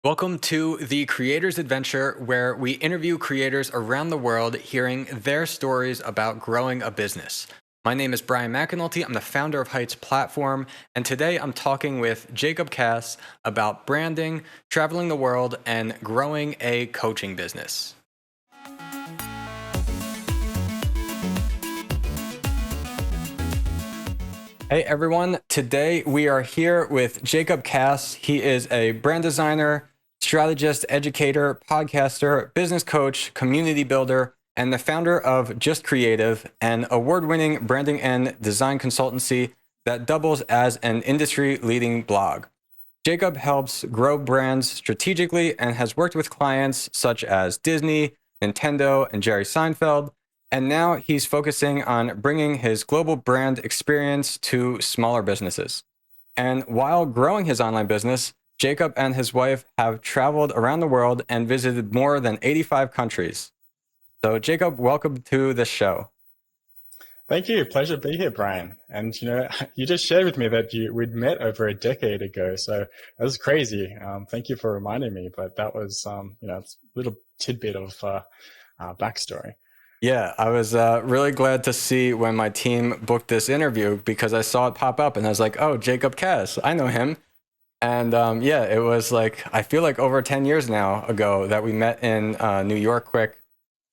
Welcome to the Creators Adventure, where we interview creators around the world, hearing their stories about growing a business. My name is Bryan McAnulty. I'm the founder of Heights Platform, and today I'm talking with Jacob Cass about branding, traveling the world, and growing a coaching business. Hey everyone, today we are here with Jacob Cass. He is a brand designer, strategist, educator, podcaster, business coach, community builder, and the founder of JustCreative, an award-winning branding and design consultancy that doubles as an industry-leading blog. Jacob helps grow brands strategically and has worked with clients such as Disney, Nintendo, and Jerry Seinfeld. And now he's focusing on bringing his global brand experience to smaller businesses. And while growing his online business, Jacob and his wife have traveled around the world and visited more than 85 countries. So Jacob, welcome to the show. Thank you. Pleasure to be here, Brian. And, you just shared with me that we'd met over a decade ago. So that was crazy. Thank you for reminding me. But that was, a little tidbit of backstory. Yeah, I was really glad to see when my team booked this interview because I saw it pop up and I was like, oh, Jacob Cass, I know him. And it was like, I feel like over 10 years now ago that we met in New York quick.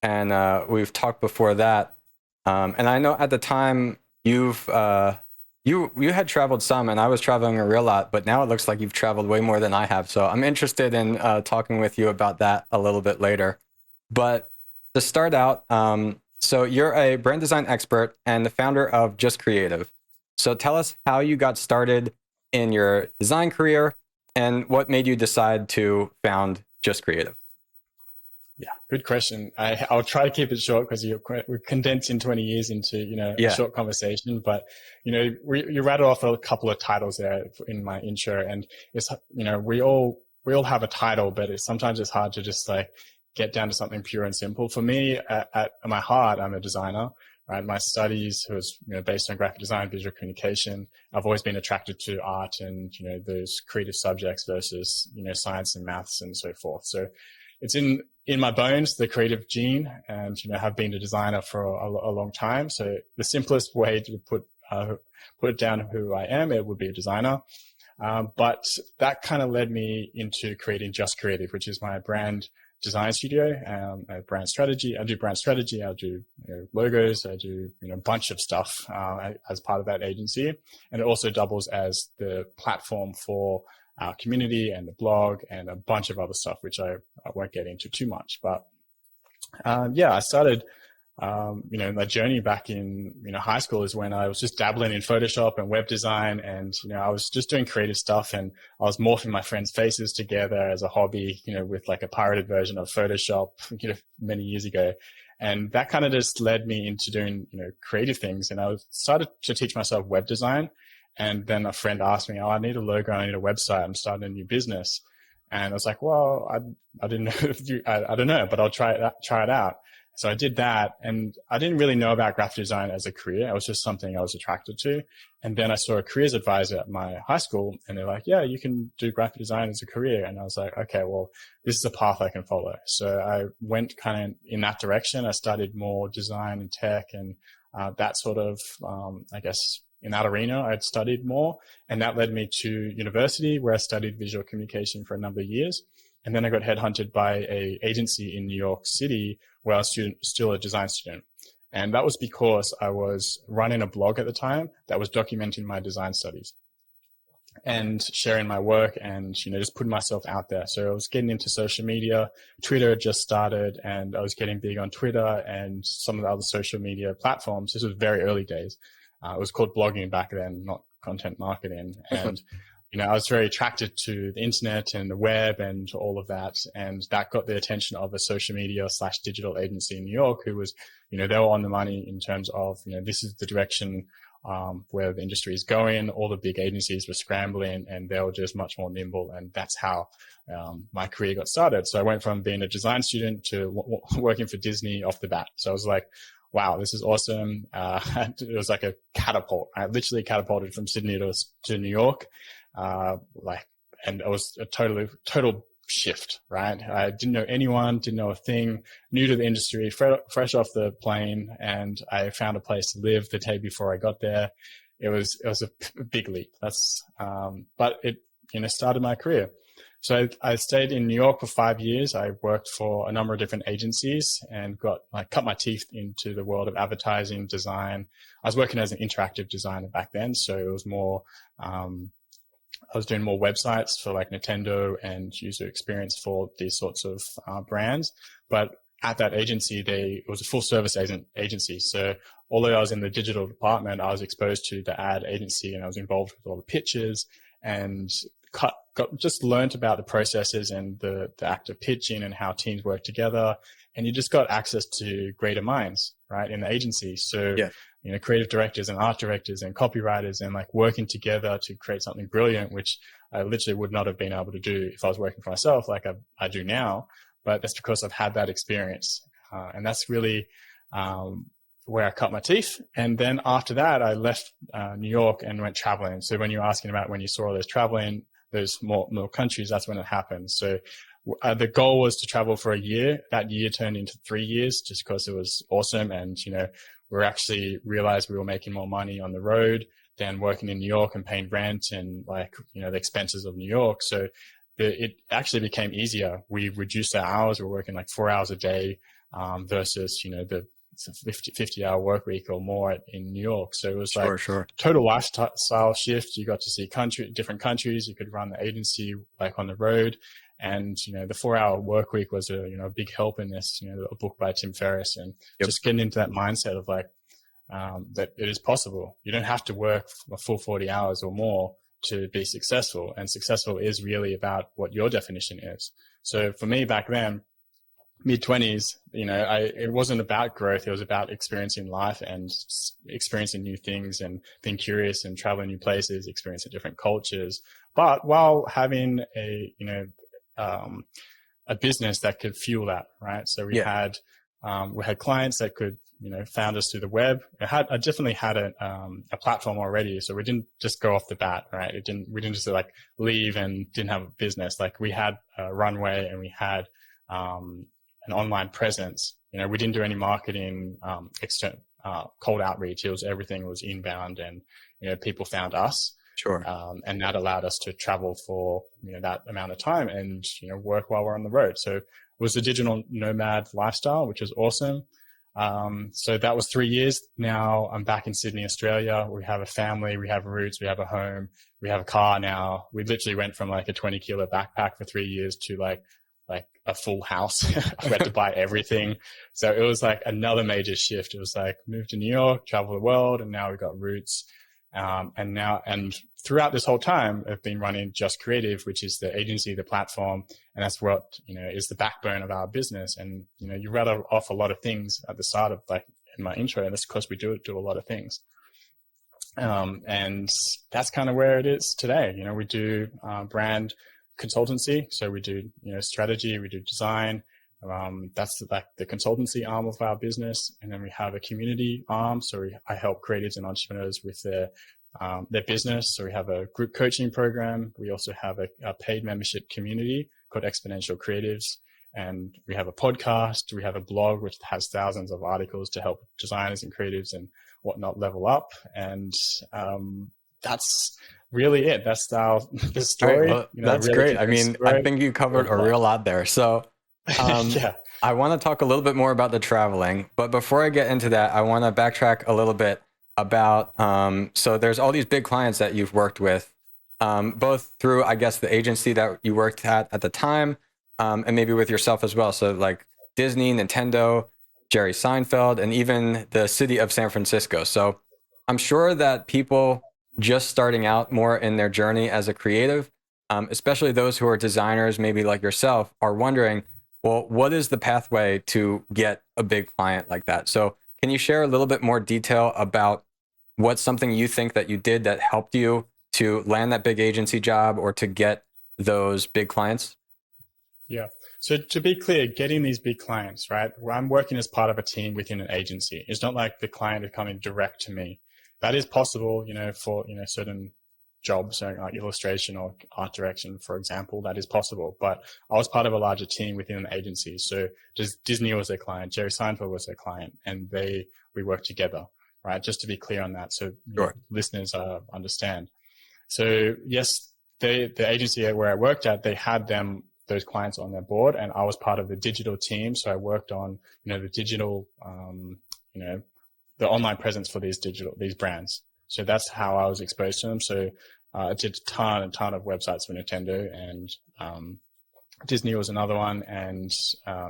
And we've talked before that. And I know at the time you had traveled some and I was traveling a real lot, but now it looks like you've traveled way more than I have. So I'm interested in talking with you about that a little bit later. But to start out, so you're a brand design expert and the founder of JustCreative. So tell us how you got started in your design career and what made you decide to found JustCreative. Yeah, good question. I'll try to keep it short because we're condensing 20 years into, a short conversation. But, you rattled off a couple of titles there in my intro, and it's, we all have a title, but sometimes it's hard to just get down to something pure and simple. For me, at my heart, I'm a designer, right? My studies was, based on graphic design, visual communication. I've always been attracted to art and, those creative subjects versus, science and maths and so forth. So it's in my bones, the creative gene, and, have been a designer for a long time. So the simplest way to put down who I am, it would be a designer. But that kind of led me into creating JustCreative, which is my brand design studio, brand strategy. I do brand strategy. I do logos. I do a bunch of stuff as part of that agency, and it also doubles as the platform for our community and the blog and a bunch of other stuff, which I won't get into too much. But I started. My journey back in, high school is when I was just dabbling in Photoshop and web design. And, I was just doing creative stuff and I was morphing my friends' faces together as a hobby, with like a pirated version of Photoshop, many years ago. And that kind of just led me into doing, creative things. And I started to teach myself web design. And then a friend asked me, oh, I need a logo. I need a website. I'm starting a new business. And I was like, well, I didn't know I don't know, but I'll try it out. So I did that, and I didn't really know about graphic design as a career. It was just something I was attracted to. And then I saw a careers advisor at my high school, and they're like, yeah, you can do graphic design as a career. And I was like, okay, well, this is a path I can follow. So I went kind of in that direction. I studied more design and tech and that sort of, in that arena, I'd studied more. And that led me to university, where I studied visual communication for a number of years. And then I got headhunted by a agency in New York City where I was still a design student. And that was because I was running a blog at the time that was documenting my design studies and sharing my work and, just putting myself out there. So I was getting into social media. Twitter had just started, and I was getting big on Twitter and some of the other social media platforms. This was very early days. It was called blogging back then, not content marketing. And I was very attracted to the internet and the web and all of that. And that got the attention of a social media / digital agency in New York who was, they were on the money in terms of, this is the direction where the industry is going. All the big agencies were scrambling and they were just much more nimble. And that's how my career got started. So I went from being a design student to working for Disney off the bat. So I was like, wow, this is awesome. It was like a catapult. I literally catapulted from Sydney to New York. And it was a total shift, right? I didn't know anyone, didn't know a thing, new to the industry, fresh off the plane, and I found a place to live the day before I got there. It was a big leap. But it, started my career. So I stayed in New York for 5 years. I worked for a number of different agencies and cut my teeth into the world of advertising, design. I was working as an interactive designer back then. So it was more, I was doing more websites for like Nintendo and user experience for these sorts of brands. But at that agency, it was a full service agency. So although I was in the digital department, I was exposed to the ad agency and I was involved with all the pitches and just learned about the processes and the act of pitching and how teams work together. And you just got access to greater minds, right, in the agency. So, creative directors and art directors and copywriters and like working together to create something brilliant, which I literally would not have been able to do if I was working for myself like I do now. But that's because I've had that experience. And that's really where I cut my teeth. And then after that, I left New York and went traveling. So when you're asking about when you saw those traveling, those more countries, that's when it happened. So the goal was to travel for a year. That year turned into 3 years just because it was awesome. And, we actually realized we were making more money on the road than working in New York and paying rent and the expenses of New York. So it actually became easier. We reduced our hours. We're working like 4 hours a day versus, the 50-hour work week or more in New York. So it was total lifestyle shift. You got to see different countries. You could run the agency like on the road. And, the 4-hour work week was a big help in this, a book by Tim Ferriss, and just getting into that mindset of that it is possible. You don't have to work a full 40 hours or more to be successful. And successful is really about what your definition is. So for me back then, mid-20s, it wasn't about growth. It was about experiencing life and experiencing new things and being curious and traveling new places, experiencing different cultures, but while having a business that could fuel that, right? So we had clients that could, found us through the web. I definitely had a platform already. So we didn't just go off the bat, right? We didn't just leave and didn't have a business. Like we had a runway and we had, an online presence. We didn't do any marketing, cold outreach. Everything was inbound and, people found us. Sure. And that allowed us to travel for, that amount of time and, work while we're on the road. So it was a digital nomad lifestyle, which was awesome. So that was 3 years. Now I'm back in Sydney, Australia. We have a family, we have roots, we have a home, we have a car now. We literally went from like a 20-kilo backpack for 3 years to like a full house. We had to buy everything. So it was like another major shift. It was like move to New York, travel the world, and now we've got roots. And throughout this whole time, I've been running JustCreative, which is the agency, the platform, and that's what, is the backbone of our business. And, you rattle off a lot of things at the start of in my intro, and that's because we do a lot of things. And that's kind of where it is today. We do, brand consultancy. So we do, strategy, we do design. That's the consultancy arm of our business. And then we have a community arm. So I help creatives and entrepreneurs with their business. So we have a group coaching program. We also have a paid membership community called Exponential Creatives. And we have a podcast. We have a blog, which has thousands of articles to help designers and creatives and whatnot level up. And, that's really it. That's the story. Right, well, that's really great. I mean, I think you covered a real lot there. So, I want to talk a little bit more about the traveling, but before I get into that, I want to backtrack a little bit about, so there's all these big clients that you've worked with, both through, I guess, the agency that you worked at the time, and maybe with yourself as well. So like Disney, Nintendo, Jerry Seinfeld, and even the city of San Francisco. So I'm sure that people just starting out more in their journey as a creative, especially those who are designers, maybe like yourself, are wondering, well, what is the pathway to get a big client like that? So can you share a little bit more detail about what's something you think that you did that helped you to land that big agency job or to get those big clients? Yeah. So to be clear, getting these big clients, right? I'm working as part of a team within an agency. It's not like the client is coming direct to me. That is possible, for, certain jobs, so like illustration or art direction, for example, that is possible. But I was part of a larger team within an agency. So just Disney was their client, Jerry Seinfeld was their client, and we worked together, right? Just to be clear on that, so listeners understand. So yes, the agency where I worked at, they had those clients on their board, and I was part of the digital team. So I worked on, the digital, the online presence for these brands. So that's how I was exposed to them. So I did a ton of websites for Nintendo, and Disney was another one, and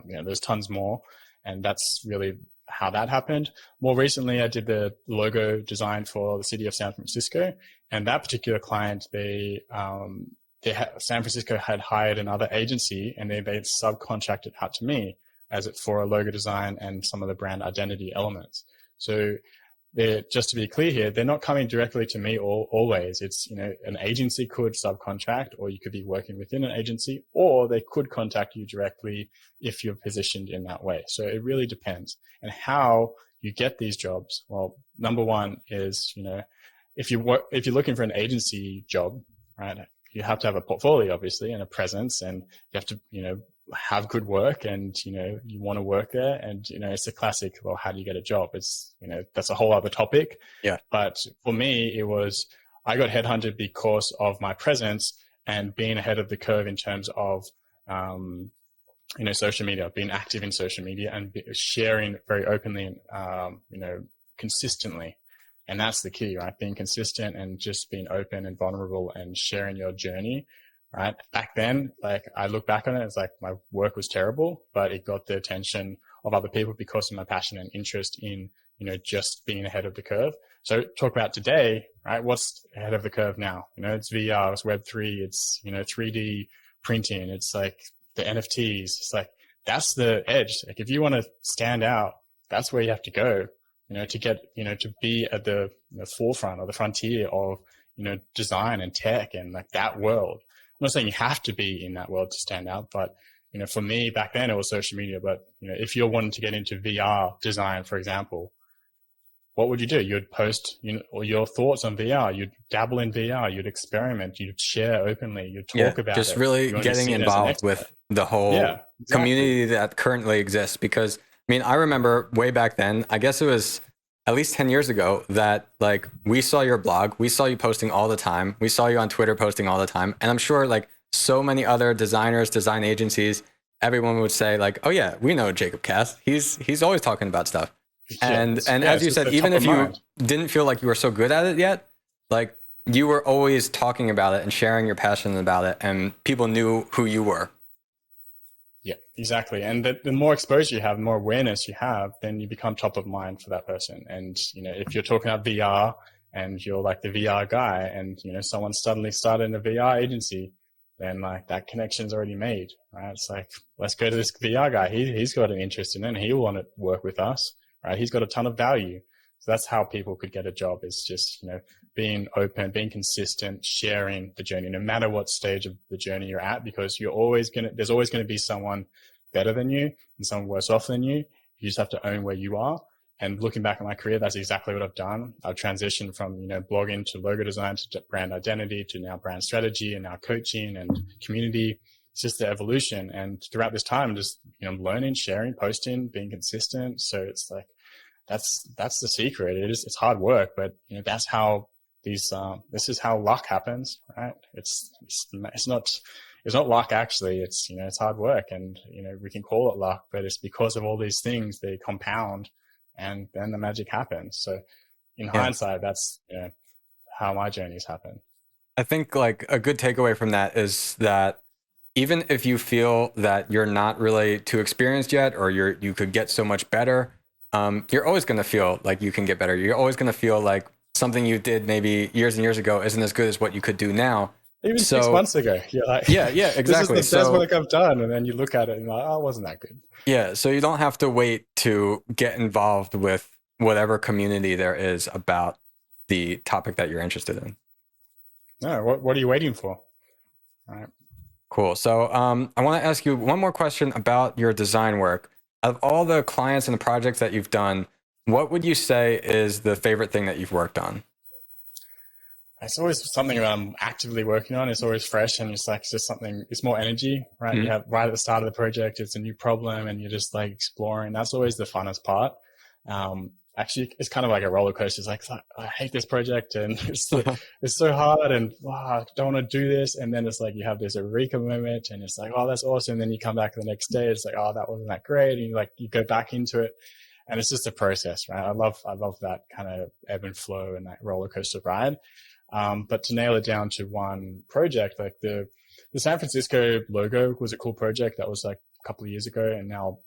there's tons more. And that's really how that happened. More recently, I did the logo design for the city of San Francisco, and that particular client, San Francisco had hired another agency, and they subcontracted out to me for a logo design and some of the brand identity elements. So just to be clear here, they're not coming directly to me always. It's, an agency could subcontract, or you could be working within an agency, or they could contact you directly if you're positioned in that way. So it really depends. And how you get these jobs, well, number one is, if you're looking for an agency job, right, you have to have a portfolio, obviously, and a presence, and you have to, have good work, and you want to work there, and it's a classic, well, how do you get a job? It's that's a whole other topic. Yeah. But for me, I got headhunted because of my presence and being ahead of the curve in terms of social media, being active in social media, and sharing very openly and consistently. And that's the key, right? Being consistent and just being open and vulnerable and sharing your journey. Right. Back then, I look back on it, it's like my work was terrible, but it got the attention of other people because of my passion and interest in, just being ahead of the curve. So talk about today, right? What's ahead of the curve now? It's VR, it's Web3, it's, 3D printing. It's like the NFTs. It's like, that's the edge. Like if you want to stand out, that's where you have to go, to get, to be at the forefront or the frontier of, design and tech and like that world. I'm not saying you have to be in that world to stand out, but, for me back then it was social media. But, if you're wanting to get into VR design, for example, what would you do? You'd post, or your thoughts on VR, you'd dabble in VR, you'd experiment, you'd share openly, you'd talk about just it. really getting involved with the whole community that currently exists. Because I remember way back then, I guess it was at least 10 years ago, that we saw your blog, we saw you posting all the time, we saw you on Twitter posting all the time, and I'm sure so many other designers, design agencies, everyone would say oh yeah, we know Jacob Cass, he's always talking about stuff. And as you said, even if you didn't feel like you were so good at it yet, you were always talking about it and sharing your passion about it, and people knew who you were. Yeah, exactly. And the more exposure you have, the more awareness you have, then you become top of mind for that person. And, if you're talking about VR and you're the VR guy, and, someone suddenly started a VR agency, then that connection's already made, right? It's let's go to this VR guy. He's got an interest in it, and he'll want to work with us, right? He's got a ton of value. So that's how people could get a job, is just, being open, being consistent, sharing the journey, no matter what stage of the journey you're at, because there's always going to be someone better than you and someone worse off than you. You just have to own where you are. And looking back at my career, that's exactly what I've done. I've transitioned from, blogging to logo design to brand identity to now brand strategy and now coaching and community. It's just the evolution. And throughout this time, just, learning, sharing, posting, being consistent. So it's that's the secret. It's hard work, but that's how this is how luck happens, right? It's not luck actually. It's it's hard work, and we can call it luck, but it's because of all these things, they compound, and then the magic happens. So in hindsight, that's how my journeys happen. I think a good takeaway from that is that even if you feel that you're not really too experienced yet, or you could get so much better, you're always going to feel like you can get better. You're always going to feel like something you did maybe years and years ago isn't as good as what you could do now. Even 6 months ago, you're yeah, exactly. This is the best work I've done, and then you look at it and oh, it wasn't that good. Yeah, so you don't have to wait to get involved with whatever community there is about the topic that you're interested in. No, what are you waiting for? All right. Cool. So I want to ask you one more question about your design work. Of all the clients and the projects that you've done, what would you say is the favorite thing that you've worked on? It's always something that I'm actively working on. It's always fresh, and it's just something, it's more energy, right? Mm-hmm. You have right at the start of the project, it's a new problem and you're just like exploring. That's always the funnest part. Actually, it's kind of like a roller coaster. It's like, I hate this project and it's so hard and I don't want to do this. And then it's like, you have this eureka moment and it's like, oh, that's awesome. And then you come back the next day. It's like, oh, that wasn't that great. And you go back into it. And it's just a process, right? I love that kind of ebb and flow and that roller coaster ride. But to nail it down to one project, like the San Francisco logo was a cool project that was like a couple of years ago. And now,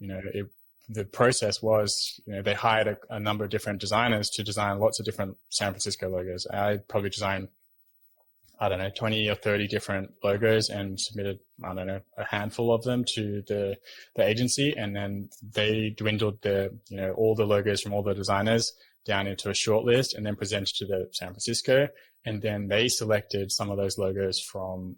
the process was, they hired a number of different designers to design lots of different San Francisco logos. I probably designed, 20 or 30 different logos and submitted, a handful of them to the agency. And then they dwindled all the logos from all the designers down into a short list and then presented to the San Francisco. And then they selected some of those logos from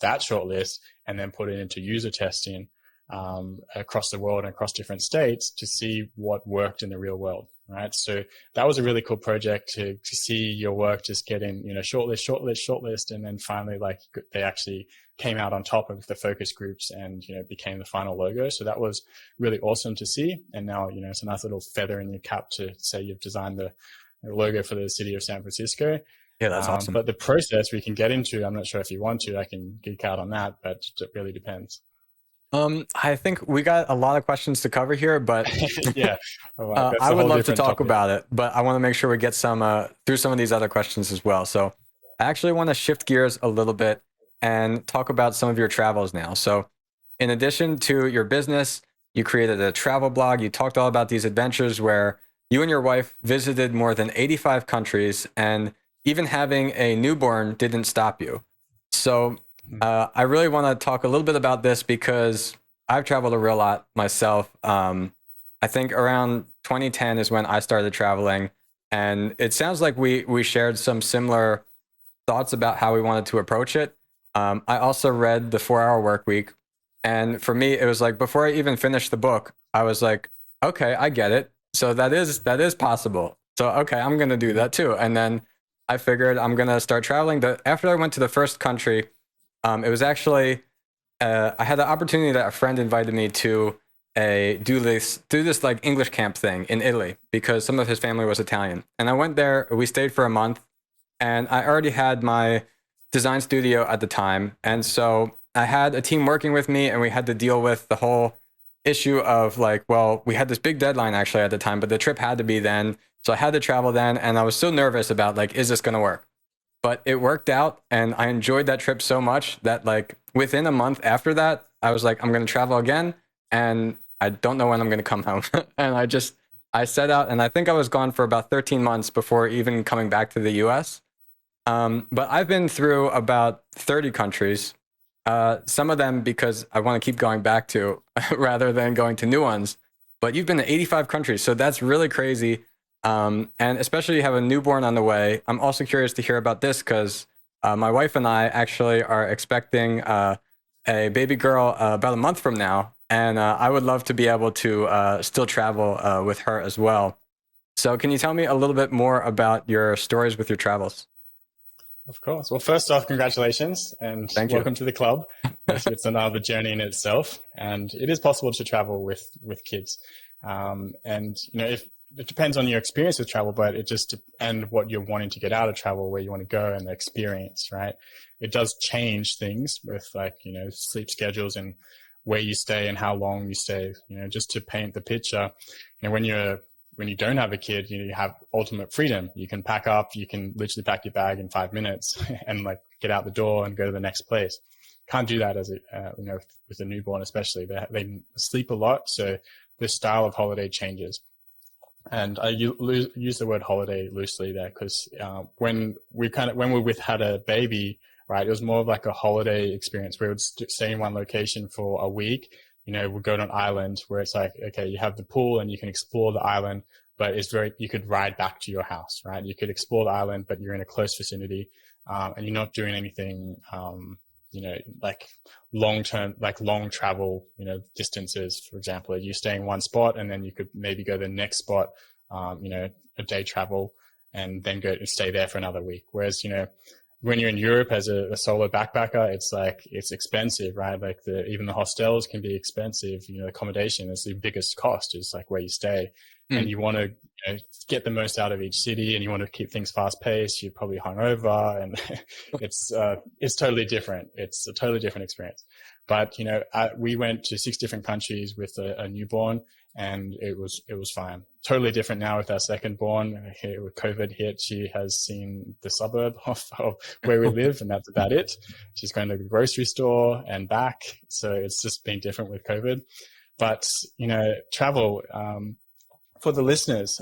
that short list and then put it into user testing across the world and across different states to see what worked in the real world, right? So that was a really cool project to see your work just get in, shortlist. And then finally, like, they actually came out on top of the focus groups and, became the final logo. So that was really awesome to see. And now, it's a nice little feather in your cap to say you've designed the logo for the city of San Francisco. Yeah, that's awesome. But the process we can get into, I'm not sure if you want to, I can geek out on that, but it really depends. I think we got a lot of questions to cover here, but yeah, I would love to talk about it, but I want to make sure we get through some of these other questions as well. So I actually want to shift gears a little bit and talk about some of your travels now. So in addition to your business, you created a travel blog. You talked all about these adventures where you and your wife visited more than 85 countries, and even having a newborn didn't stop you. So I really want to talk a little bit about this because I've traveled a real lot myself. I think around 2010 is when I started traveling, and it sounds like we shared some similar thoughts about how we wanted to approach it. I also read The 4-Hour Workweek, and for me, it was like before I even finished the book, I was like, okay, I get it. So that is possible. So okay, I'm gonna do that too. And then I figured I'm gonna start traveling. After I went to the first country. It was actually, I had the opportunity that a friend invited me to do this like English camp thing in Italy because some of his family was Italian. And I went there, we stayed for a month, and I already had my design studio at the time. And so I had a team working with me, and we had to deal with the whole issue of like, well, we had this big deadline actually at the time, but the trip had to be then. So I had to travel then, and I was so nervous about like, is this going to work? But it worked out, and I enjoyed that trip so much that like within a month after that, I was like, I'm going to travel again, and I don't know when I'm going to come home. And I set out, and I think I was gone for about 13 months before even coming back to the US. But I've been through about 30 countries, some of them because I want to keep going back to rather than going to new ones. But you've been to 85 countries, so that's really crazy. And especially you have a newborn on the way. I'm also curious to hear about this because my wife and I actually are expecting a baby girl about a month from now. And I would love to be able to still travel with her as well. So can you tell me a little bit more about your stories with your travels? Of course. Well, first off, congratulations and welcome to the club. It's another journey in itself, and it is possible to travel with kids. And if it depends on your experience with travel, but and what you're wanting to get out of travel, where you want to go and the experience, right? It does change things with sleep schedules and where you stay and how long you stay, just to paint the picture. When you don't have a kid, you have ultimate freedom. You can pack up, you can literally pack your bag in 5 minutes and like get out the door and go to the next place. Can't do that with a newborn, especially. They sleep a lot. So the style of holiday changes. And I use the word holiday loosely there because when we had a baby, right, it was more of like a holiday experience. We would stay in one location for a week. We'd go to an island where it's like, okay, you have the pool and you can explore the island, but you could ride back to your house, right? You could explore the island, but you're in a close vicinity, and you're not doing anything, like long-term, like long travel, distances. For example, you stay in one spot and then you could maybe go to the next spot, a day travel. and then go and stay there for another week. Whereas, when you're in Europe as a solo backpacker, it's expensive, right? Like even the hostels can be expensive. Accommodation is the biggest cost, is like where you stay. And you want to get the most out of each city, and you want to keep things fast paced. You're probably hungover, and it's totally different. It's a totally different experience. But, we went to 6 different countries with a newborn, and it was fine. Totally different now with our second born. Here with COVID hit, she has seen the suburb of where we live, and that's about it. She's going to the grocery store and back. So it's just been different with COVID. But, travel, for the listeners,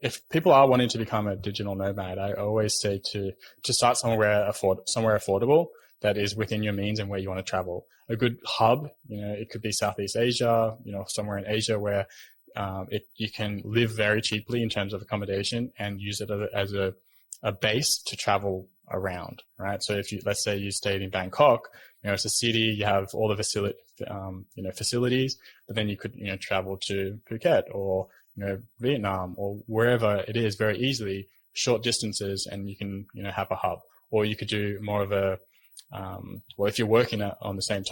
if people are wanting to become a digital nomad, I always say to start somewhere affordable that is within your means and where you want to travel. A good hub, it could be Southeast Asia, somewhere in Asia where you can live very cheaply in terms of accommodation and use it as a base to travel around, right? So if let's say you stayed in Bangkok, it's a city, you have all the facilities, but then you could, travel to Phuket or, Vietnam or wherever it is very easily, short distances, and you can, have a hub. Or you could do more of a, if you're working at the same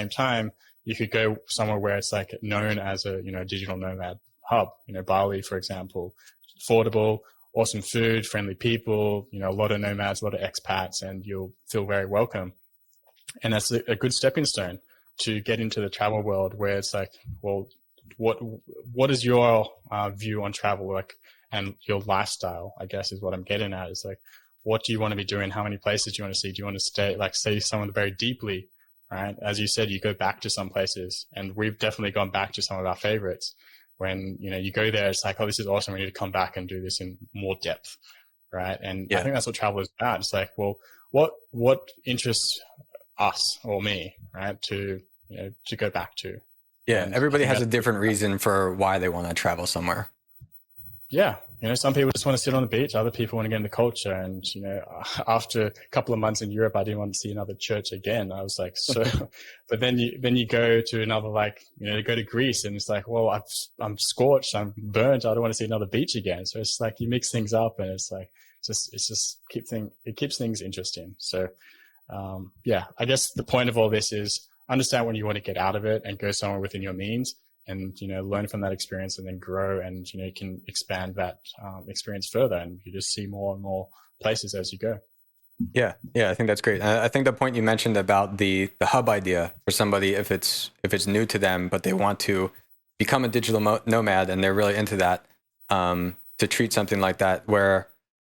time, you could go somewhere where it's like known as a, digital nomad hub, Bali, for example, affordable, awesome food, friendly people, a lot of nomads, a lot of expats, and you'll feel very welcome. And that's a good stepping stone to get into the travel world, where it's like, well, what is your view on travel, like, and your lifestyle, I guess, is what I'm getting at. Is like, what do you want to be doing? How many places do you want to see? Do you want to stay someone very deeply, right? As you said, you go back to some places, and we've definitely gone back to some of our favorites. When, you go there, it's like, oh, this is awesome. We need to come back and do this in more depth, right? And I think that's what travel is about. It's like, well, what interests us or me, right, to go back to. Yeah, and everybody has a different reason for why they want to travel somewhere. Yeah, some people just want to sit on the beach. Other people want to get into culture. And, after a couple of months in Europe, I didn't want to see another church again. I was like, so, but then you go to another, like, go to Greece, and it's like, well, I'm scorched, I'm burnt. I don't want to see another beach again. So it's like, you mix things up, and it's like, it keeps things interesting. So, I guess the point of all this is understand what you want to get out of it and go somewhere within your means, and, learn from that experience, and then grow, and, you can expand that experience further, and you just see more and more places as you go. Yeah. I think that's great. I think the point you mentioned about the hub idea for somebody, if it's new to them, but they want to become a digital nomad and they're really into that, to treat something like that, where,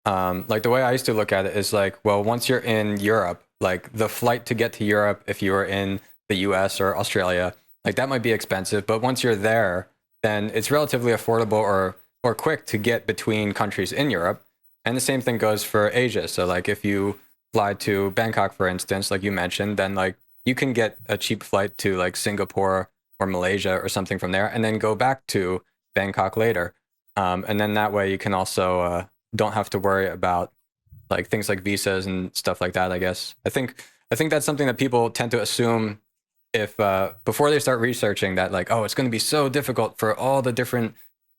like the way I used to look at it is like, well, once you're in Europe, like the flight to get to Europe, if you were in the US or Australia, like that might be expensive, but once you're there, then it's relatively affordable or quick to get between countries in Europe. And the same thing goes for Asia. So like if you fly to Bangkok, for instance, like you mentioned, then like you can get a cheap flight to like Singapore or Malaysia or something from there, and then go back to Bangkok later. And then that way you can also don't have to worry about like things like visas and stuff like that, I guess. I think that's something that people tend to assume if before they start researching, that like, oh, it's going to be so difficult for all the different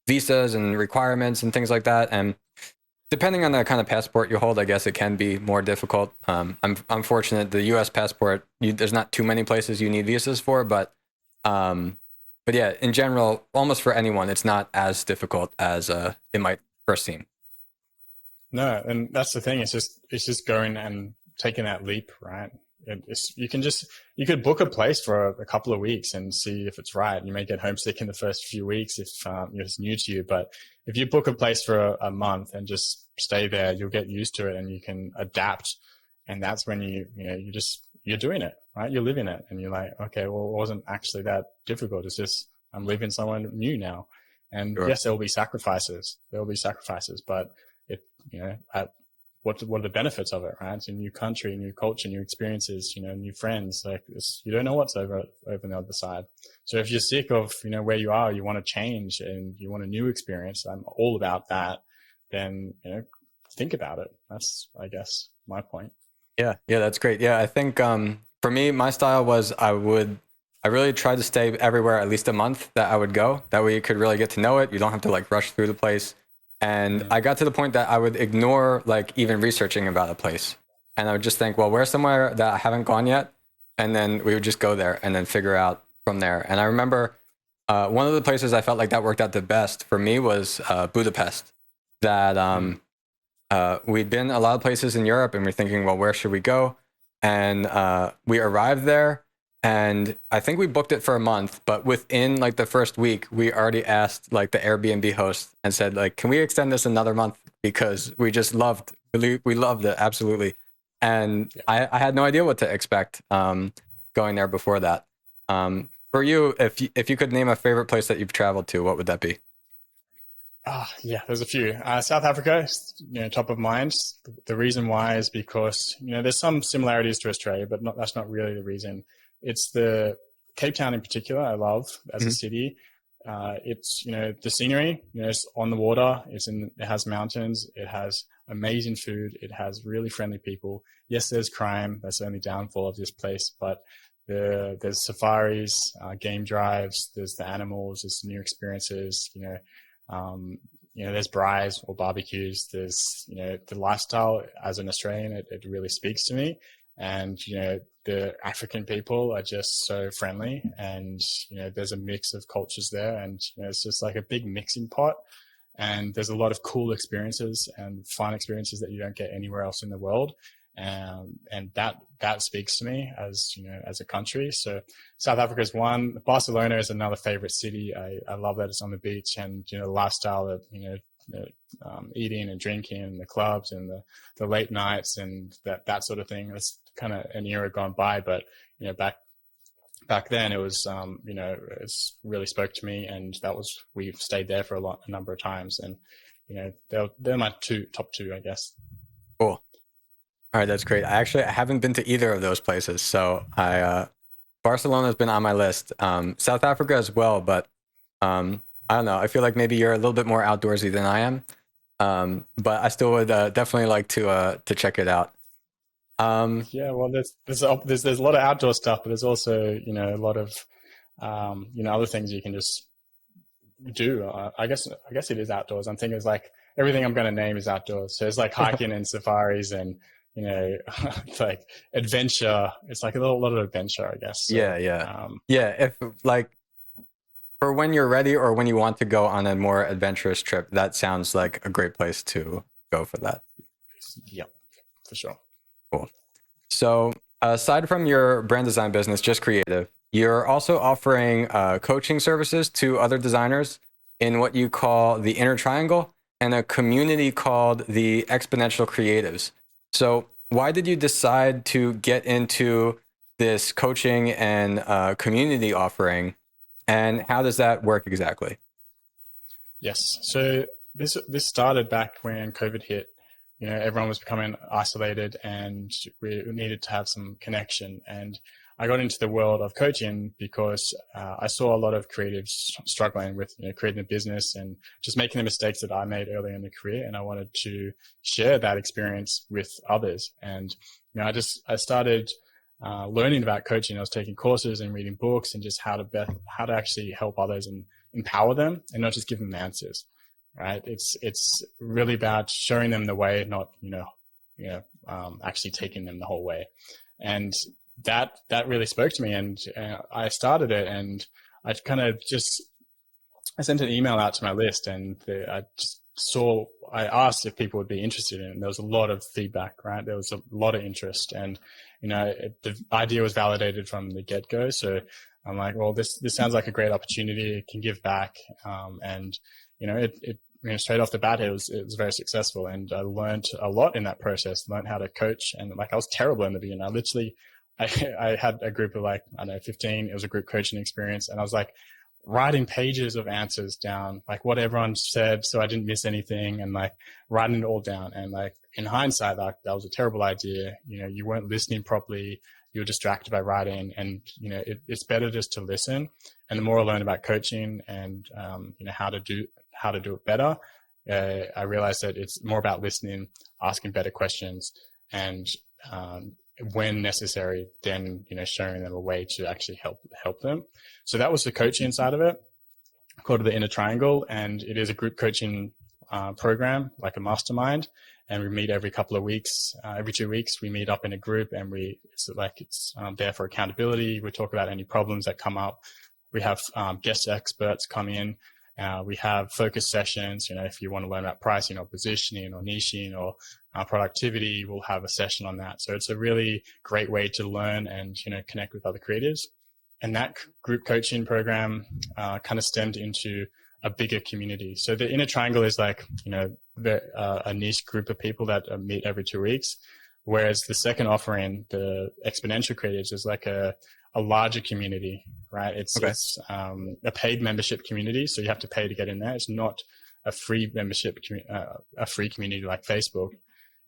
visas and requirements and things like that. And depending on the kind of passport you hold, I guess it can be more difficult. I'm fortunate the U.S. passport, there's not too many places you need visas for, but yeah, in general, almost for anyone, it's not as difficult as it might first seem. No, and that's the thing. It's just going and taking that leap, right? You could book a place for a couple of weeks and see if it's right. You may get homesick in the first few weeks if it's new to you, but if you book a place for a month and just stay there, you'll get used to it and you can adapt. And that's when you're doing it, right? You're living it, and you're like, okay, well, it wasn't actually that difficult. It's just I'm living somewhere new now. And sure, yes, there will be sacrifices. But what are the benefits of it, right? It's a new country, new culture, new experiences, new friends. Like this, you don't know what's over on the other side. So if you're sick of, where you are, you want to change and you want a new experience, I'm all about that. Then, think about it. That's, I guess, my point. Yeah, that's great. Yeah, I think for me, my style was I really tried to stay everywhere at least a month that I would go. That way you could really get to know it. You don't have to like rush through the place. And I got to the point that I would ignore like even researching about a place. And I would just think, well, where's somewhere that I haven't gone yet? And then we would just go there and then figure out from there. And I remember one of the places I felt like that worked out the best for me was Budapest. That we'd been a lot of places in Europe and we're thinking, well, where should we go? And we arrived there. And I think we booked it for a month, but within like the first week, we already asked like the Airbnb host and said like, can we extend this another month? Because we just we loved it. Absolutely. And I had no idea what to expect going there before that. For you, if you could name a favorite place that you've traveled to, what would that be? Yeah, there's a few. South Africa, top of mind. The reason why is because, there's some similarities to Australia, but that's not really the reason. It's the Cape Town in particular I love as a city. It's, the scenery, it's on the water. It has mountains. It has amazing food. It has really friendly people. Yes, there's crime. That's the only downfall of this place, but there's safaris, game drives, there's the animals, there's new experiences, there's braais or barbecues. There's, the lifestyle as an Australian, it really speaks to me. And, the African people are just so friendly and, there's a mix of cultures there and, it's just like a big mixing pot. And there's a lot of cool experiences and fun experiences that you don't get anywhere else in the world. And that speaks to me as, as a country. So South Africa is one. Barcelona is another favorite city. I love that it's on the beach and, the lifestyle of, eating and drinking and the clubs and the late nights and that sort of thing. It's kind of an era gone by, but, back then it was, it's really spoke to me and we've stayed there for a number of times. And, they're my top two, I guess. Cool. All right, that's great. I haven't been to either of those places, so Barcelona's been on my list. South Africa as well, but I don't know. I feel like maybe you're a little bit more outdoorsy than I am, but I still would definitely like to check it out. Yeah, well, there's a lot of outdoor stuff, but there's also a lot of other things you can just do. I guess it is outdoors. I'm thinking it's like everything I'm going to name is outdoors. So it's like hiking and safaris and like adventure. It's like a lot of adventure, I guess. So, yeah. If like for when you're ready or when you want to go on a more adventurous trip, that sounds like a great place to go for that. Yep, for sure. Cool. So aside from your brand design business, JustCreative, you're also offering coaching services to other designers in what you call the Inner Triangle and a community called the Exponential Creatives. So why did you decide to get into this coaching and community offering, and how does that work exactly? Yes. So this started back when COVID hit. Everyone was becoming isolated and we needed to have some connection. And I got into the world of coaching because I saw a lot of creatives struggling with creating a business and just making the mistakes that I made early in the career. And I wanted to share that experience with others. And I started learning about coaching. I was taking courses and reading books and just how to actually help others and empower them and not just give them answers. Right? It's really about showing them the way, not actually taking them the whole way. And that really spoke to me, and I started it, and I sent an email out to my list, and I asked if people would be interested in it, and there was a lot of feedback, right? There was a lot of interest, and the idea was validated from the get-go. So I'm like, well, this sounds like a great opportunity. It can give back, and straight off the bat, it was very successful, and I learned a lot in that process. Learned how to coach, and I was terrible in the beginning. I had a group of 15. It was a group coaching experience, and I was writing pages of answers down, what everyone said, so I didn't miss anything, and writing it all down. And in hindsight, that was a terrible idea. You weren't listening properly. You were distracted by writing, and it's better just to listen. And the more I learned about coaching and how to do it better, I realized that it's more about listening, asking better questions, and when necessary, then showing them a way to actually help them. So that was the coaching side of it. I called it the Inner Triangle, and it is a group coaching program, like a mastermind, and we meet every couple of weeks. Every 2 weeks, we meet up in a group, and it's there for accountability. We talk about any problems that come up. We have guest experts come in. We have focus sessions. If you want to learn about pricing or positioning or niching or productivity, we'll have a session on that. So it's a really great way to learn and, connect with other creatives. And that group coaching program kind of stemmed into a bigger community. So the Inner Triangle is like, a niche group of people that meet every 2 weeks. Whereas the second offering, the Exponential Creatives, is like a larger community, right? It's a paid membership community. So you have to pay to get in there. It's not a free membership, a free community like Facebook.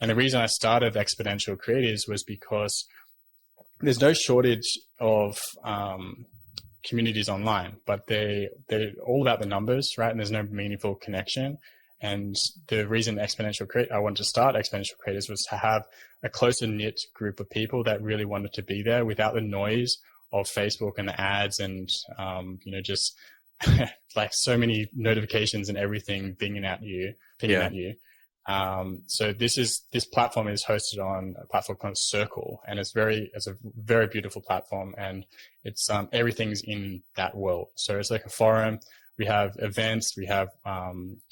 And the reason I started Exponential Creatives was because there's no shortage of communities online, but they're all about the numbers, right? And there's no meaningful connection. And the reason I wanted to start Exponential Creators was to have a closer knit group of people that really wanted to be there without the noise of Facebook and the ads and, just like so many notifications and everything pinging at you. So this platform is hosted on a platform called Circle, and it's a very beautiful platform, and it's everything's in that world. So it's like a forum. We have events, we have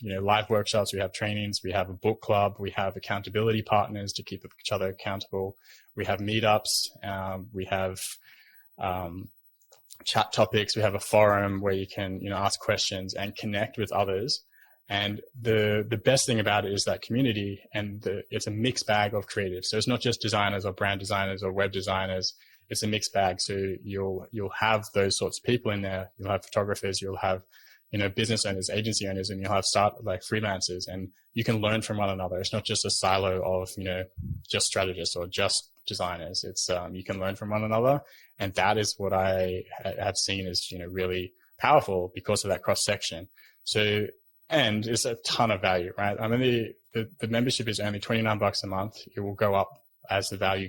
live workshops, we have trainings, we have a book club, we have accountability partners to keep each other accountable. We have meetups, we have chat topics, we have a forum where you can ask questions and connect with others. And the best thing about it is that community, and it's a mixed bag of creatives. So it's not just designers or brand designers or web designers. It's a mixed bag. So you'll have those sorts of people in there. You'll have photographers, you'll have business owners, agency owners, and you'll have freelancers, and you can learn from one another. It's not just a silo of just strategists or just designers. It's you can learn from one another, and that is what I have seen is really powerful because of that cross section. So. And it's a ton of value, right? I mean, the membership is only $29 a month. It will go up as the value,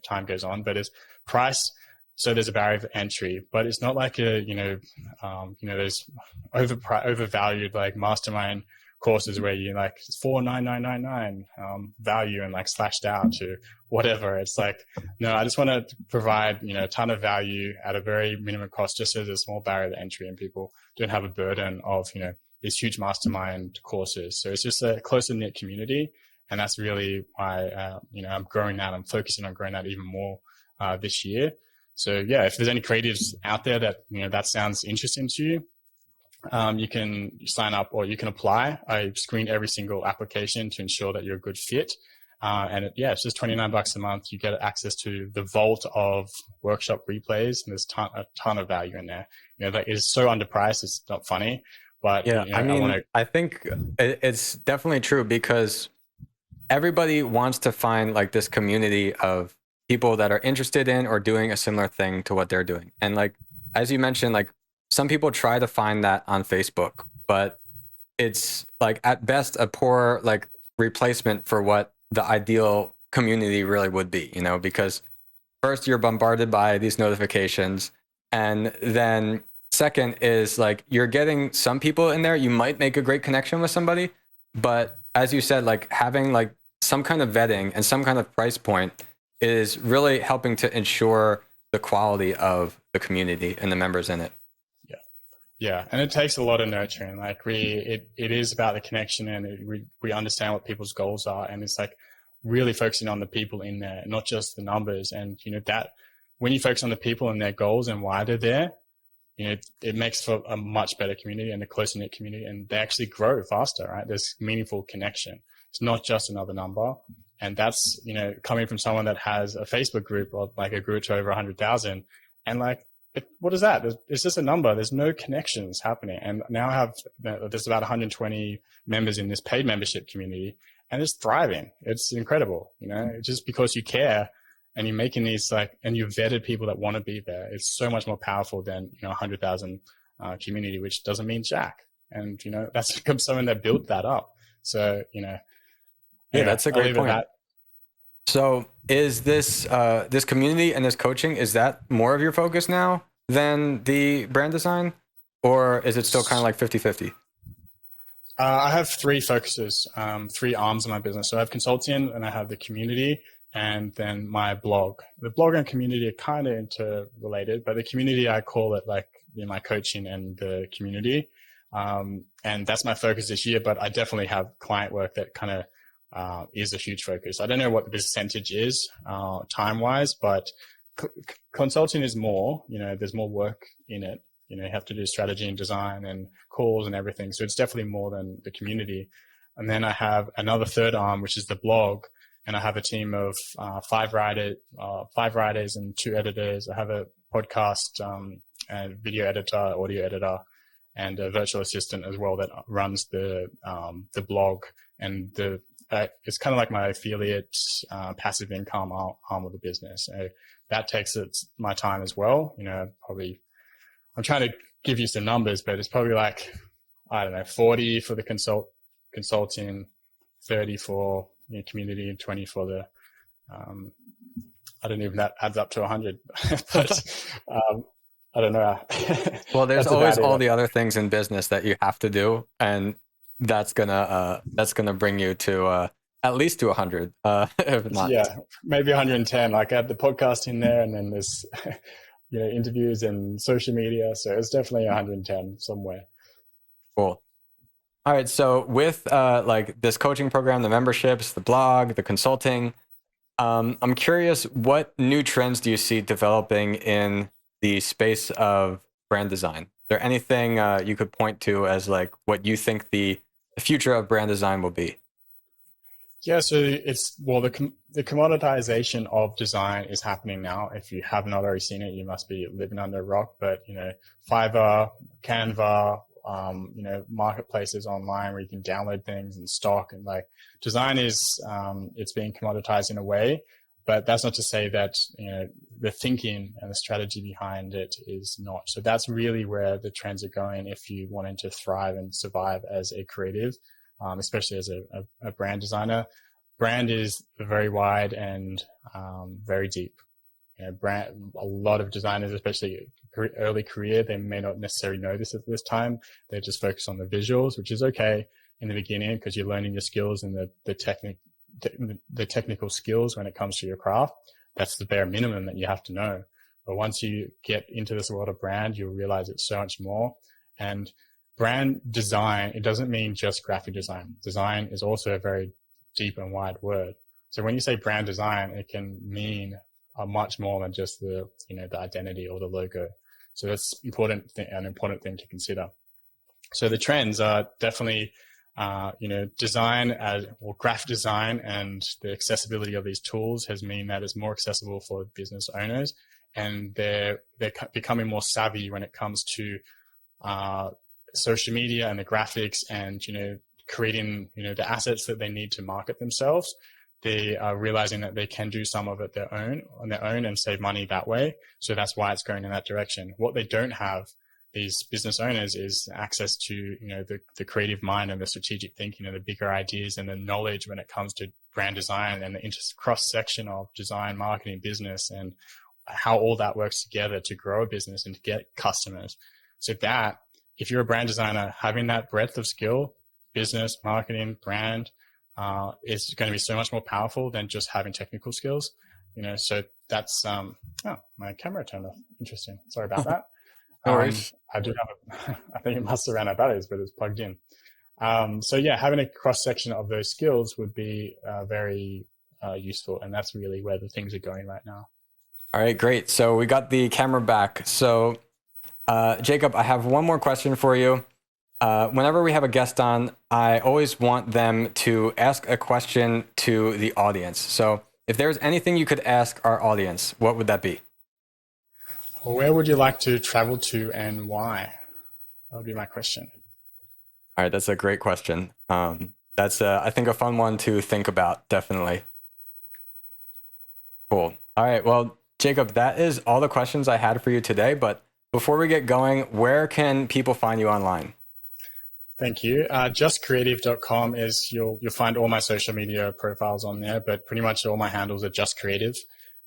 time goes on, but it's price. So there's a barrier of entry, but it's not like there's overvalued like mastermind courses where you like $4,999 value and like slashed out to whatever. It's like, no, I just want to provide, a ton of value at a very minimum cost, just as a small barrier to entry, and people don't have a burden of, these huge mastermind courses. So it's just a closer knit community. And that's really why, I'm growing that. I'm focusing on growing that even more this year. So yeah, if there's any creatives out there that, that sounds interesting to you, you can sign up or you can apply. I screen every single application to ensure that you're a good fit. It's just $29 a month. You get access to the vault of workshop replays, and there's a ton of value in there. That is so underpriced. It's not funny. But yeah, I think it's definitely true, because everybody wants to find like this community of people that are interested in or doing a similar thing to what they're doing. And like, as you mentioned, like some people try to find that on Facebook, but it's like at best a poor like replacement for what the ideal community really would be, because first you're bombarded by these notifications, and then second is like you're getting some people in there. You might make a great connection with somebody, but as you said, like having like some kind of vetting and some kind of price point is really helping to ensure the quality of the community and the members in it. Yeah. And it takes a lot of nurturing. Like it is about the connection, and we understand what people's goals are. And it's like really focusing on the people in there, not just the numbers. And, that when you focus on the people and their goals and why they're there, it makes for a much better community and a closer knit community, and they actually grow faster, right? There's meaningful connection. It's not just another number. And that's, coming from someone that has a Facebook group of like a group to over 100,000, and like, what is that? It's just a number. There's no connections happening. And now there's about 120 members in this paid membership community, and it's thriving. It's incredible. Just because you care and you're making these and you've vetted people that want to be there. It's so much more powerful than, 100,000 community, which doesn't mean jack. And, that's someone that built that up. So, yeah, that's a great point. So is this this community and this coaching, is that more of your focus now than the brand design, or is it still kind of like 50-50? I have three focuses, three arms of my business. So I have consulting, and I have the community, and then my blog. The blog and community are kind of interrelated, but the community, I call it like my coaching and the community. And that's my focus this year, but I definitely have client work that kind of is a huge focus. I don't know what the percentage is time-wise, but consulting is more, there's more work in it. You have to do strategy and design and calls and everything. So it's definitely more than the community. And then I have another third arm, which is the blog. And I have a team of 5 writers and 2 editors. I have a podcast and video editor, audio editor, and a virtual assistant as well that runs the blog. And it's kind of like my affiliate passive income arm of the business. So that takes my time as well. I'm trying to give you some numbers, but it's probably like, I don't know, 40 for the consulting, 30 for community, and 20 for the, I don't even, that adds up to 100, but I don't know. Well, there's always all the other things in business that you have to do, and that's gonna bring you to at least to 100, if not. Yeah, maybe 110. Like I have the podcast in there, and then there's interviews and social media. So it's definitely 110 somewhere. Cool. All right. So with like this coaching program, the memberships, the blog, the consulting, I'm curious, what new trends do you see developing in the space of brand design? Is there anything you could point to as like what you think the future of brand design will be? Yeah, so the commoditization of design is happening now. If you have not already seen it, you must be living under a rock. But Fiverr, Canva, marketplaces online where you can download things and stock, and like design is it's being commoditized in a way. But that's not to say that the thinking and the strategy behind it is not. So that's really where the trends are going if you wanted to thrive and survive as a creative. Especially as a brand designer. Brand is very wide and very deep. A lot of designers, especially early career, they may not necessarily know this at this time. They just focus on the visuals, which is okay in the beginning because you're learning your skills and the technical skills when it comes to your craft. That's the bare minimum that you have to know. But once you get into this world of brand, you'll realize it's so much more. And brand design, it doesn't mean just graphic design. Design is also a very deep and wide word. So when you say brand design, it can mean much more than just the identity or the logo. So that's an important thing to consider. So the trends are definitely, design or graphic design, and the accessibility of these tools has meant that it's more accessible for business owners, and they're becoming more savvy when it comes to social media and the graphics and, creating, the assets that they need to market themselves. They are realizing that they can do some of it on their own and save money that way. So that's why it's going in that direction. What they don't have, these business owners, is access to, the creative mind and the strategic thinking and the bigger ideas and the knowledge when it comes to brand design and the cross section of design, marketing, business, and how all that works together to grow a business and to get customers. So that, if you're a brand designer, having that breadth of skill, business, marketing, brand, is going to be so much more powerful than just having technical skills. So that's, my camera turned off. Interesting. Sorry about that. No worries. I do have I think it must have ran out of batteries, but it's plugged in. So yeah, having a cross section of those skills would be very useful. And that's really where the things are going right now. All right, great. So we got the camera back. So Jacob, I have one more question for you. Whenever we have a guest on, I always want them to ask a question to the audience. So if there's anything you could ask our audience, what would that be? Well, where would you like to travel to and why? That would be my question. All right, that's a great question. That's, I think, a fun one to think about, definitely. Cool. All right, well, Jacob, that is all the questions I had for you today, but before we get going, where can people find you online? Thank you. JustCreative.com is, you'll find all my social media profiles on there, but pretty much all my handles are JustCreative.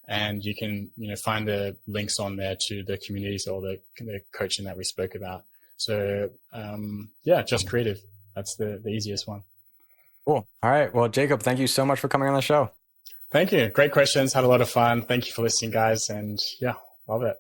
And you can, find the links on there to the communities or the coaching that we spoke about. So, JustCreative. that's the easiest one. Cool. All right. Well, Jacob, thank you so much for coming on the show. Thank you. Great questions. Had a lot of fun. Thank you for listening, guys. And yeah, love it.